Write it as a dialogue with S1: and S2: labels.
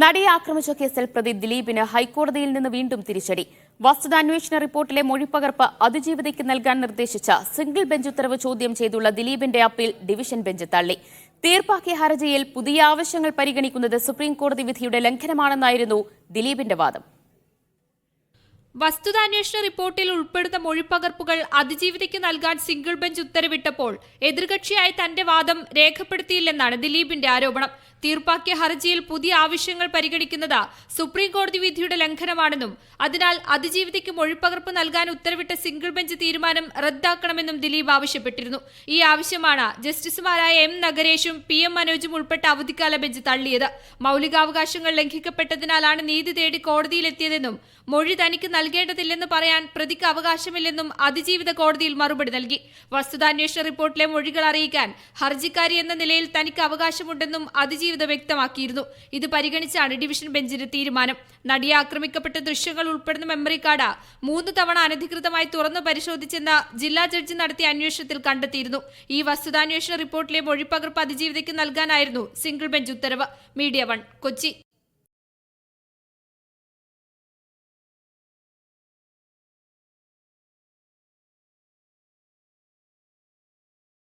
S1: നടിയെ ആക്രമിച്ച കേസിൽ പ്രതി ദിലീപിന് ഹൈക്കോടതിയിൽ നിന്ന് വീണ്ടും തിരിച്ചടി. വസ്തുതാന്വേഷണ റിപ്പോർട്ടിലെ മൊഴിപ്പകർപ്പ് അതിജീവിതയ്ക്ക് നൽകാൻ നിർദ്ദേശിച്ച സിംഗിൾ ബെഞ്ച് ഉത്തരവ് ചോദ്യം ചെയ്തുള്ള ദിലീപിന്റെ അപ്പീൽ ഡിവിഷൻ ബെഞ്ച് തള്ളി. തീർപ്പാക്കിയ ഹർജിയിൽ പുതിയ ആവശ്യങ്ങൾ പരിഗണിക്കുന്നത് സുപ്രീംകോടതി വിധിയുടെ ലംഘനമാണെന്നായിരുന്നു ദിലീപിന്റെ വാദം.
S2: വസ്തുതാന്വേഷണ റിപ്പോർട്ടിൽ ഉൾപ്പെടുന്ന മൊഴിപ്പകർപ്പുകൾ അതിജീവിതയ്ക്ക് നൽകാൻ സിംഗിൾ ബെഞ്ച് ഉത്തരവിട്ടപ്പോൾ എതിർകക്ഷിയായി തന്റെ വാദം രേഖപ്പെടുത്തിയില്ലെന്നാണ് ദിലീപിന്റെ ആരോപണം. തീർപ്പാക്കിയ ഹർജിയിൽ പുതിയ ആവശ്യങ്ങൾ പരിഗണിക്കുന്നത് സുപ്രീംകോടതി വിധിയുടെ ലംഘനമാണെന്നും അതിനാൽ അതിജീവിതയ്ക്ക് മൊഴിപ്പകർപ്പ് നൽകാൻ ഉത്തരവിട്ട സിംഗിൾ ബെഞ്ച് തീരുമാനം റദ്ദാക്കണമെന്നും ദിലീപ് ആവശ്യപ്പെട്ടിരുന്നു. ഈ ആവശ്യമാണ് ജസ്റ്റിസുമാരായ എം നഗരേഷും പി എം മനോജും ഉൾപ്പെട്ട അവധിക്കാല ബെഞ്ച് തള്ളിയത്. മൌലികാവകാശങ്ങൾ ലംഘിക്കപ്പെട്ടതിനാലാണ് നീതി തേടി കോടതിയിലെത്തിയതെന്നും മൊഴി തനിക്ക് നൽകേണ്ടതില്ലെന്ന് പറയാൻ പ്രതിക്ക് അവകാശമില്ലെന്നും അതിജീവിത കോടതിയിൽ മറുപടി നൽകി. വസ്തുതാന്വേഷണ റിപ്പോർട്ടിലെ മൊഴികൾ അറിയിക്കാൻ ഹർജിക്കാരി എന്ന നിലയിൽ തനിക്ക് അവകാശമുണ്ടെന്നും അതിജീവിത വ്യക്തമാക്കിയിരുന്നു. ഇത് പരിഗണിച്ചാണ് ഡിവിഷൻ ബെഞ്ചിന്റെ തീരുമാനം. നടിയെ ആക്രമിക്കപ്പെട്ട ദൃശ്യങ്ങൾ ഉൾപ്പെടുന്ന മെമ്മറി കാർഡ് 3 തവണ അനധികൃതമായി തുറന്നു പരിശോധിച്ചെന്ന ജില്ലാ ജഡ്ജി നടത്തിയ അന്വേഷണത്തിൽ കണ്ടെത്തിയിരുന്നു. ഈ വസ്തുതാന്വേഷണ റിപ്പോർട്ടിലെ മൊഴിപ്പകർപ്പ് അതിജീവിതയ്ക്ക് നൽകാനായിരുന്നു സിംഗിൾ ബെഞ്ച് ഉത്തരവ്. മീഡിയ 1 കൊച്ചി.